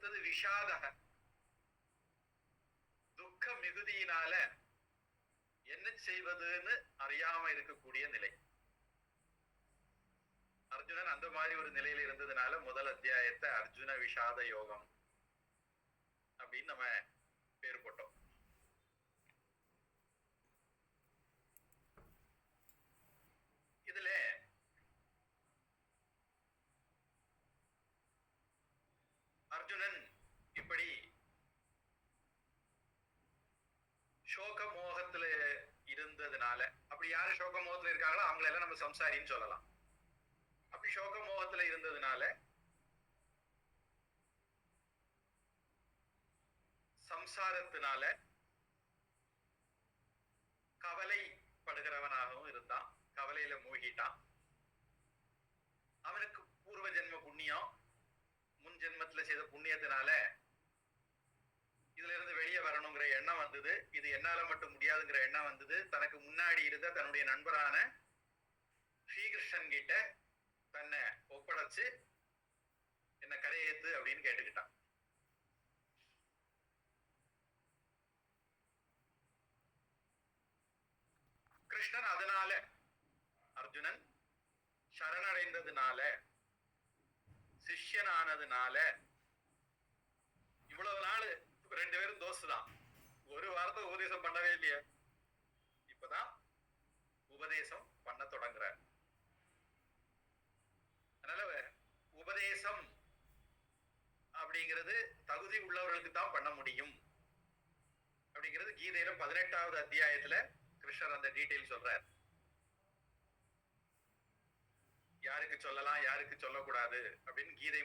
அடுத்தது விஷாதக, துக்க மிகுதியினால என்ன செய்வதுன்னு அறியாம இருக்கக்கூடிய நிலை. அர்ஜுனன் அந்த மாதிரி ஒரு நிலையில இருந்ததுனால முதல் அத்தியாயத்தை அர்ஜுன விஷாத யோகம் அப்படின்னு நம்ம பேர் போட்டோம். இதுல அர்ஜுனன் இப்படி சோக மோகத்துல இருந்ததுனால, அப்படி யாரு சோக மோகத்துல இருக்காங்களோ அவங்கள எல்லாம் நம்ம சம்சாரின்னு சொல்லலாம். அப்படி சோக மோகத்துல இருந்ததுனால சம்சாரத்தினால கவலைப்படுகிறவனாகவும் இருந்தான், கவலையில மூழ்கிட்டான். அவனுக்கு பூர்வ ஜென்ம புண்ணியம், முன் ஜென்மத்துல செய்த புண்ணியத்தினால இதுல இருந்து வெளியே வரணுங்கிற எண்ணம் வந்தது. இது என்னால மட்டும் முடியாதுங்கிற எண்ணம் வந்தது. தனக்கு முன்னாடி இருந்த தன்னுடைய நண்பரான ஸ்ரீகிருஷ்ணன் கிட்ட தன்னை ஒப்படைச்சு என்ன கரையேத்து அப்படின்னு கேட்டுக்கிட்டான். கிருஷ்ணன் அதனால, அர்ஜுனன் சரணடைந்ததுனால, சிஷ்யனானதுனால, இவ்வளவு நாள் ரெண்டு பேரும் தோஸ்து தான், ஒரு வாரத்தை உபதேசம் பண்ணவே இல்லையே, இப்பதான் உபதேசம் பண்ண தொடங்குறார். அதனால உபதேசம் அப்படிங்கிறது தகுதி உள்ளவர்களுக்கு தான் பண்ண முடியும் அப்படிங்கிறது கீதையில 18வது அத்தியாயத்துல கிருஷ்ணர் அந்த டீடைல் சொல்றார். யாருக்கு சொல்லலாம் யாருக்கு சொல்லக்கூடாது அப்படின்னு கீதை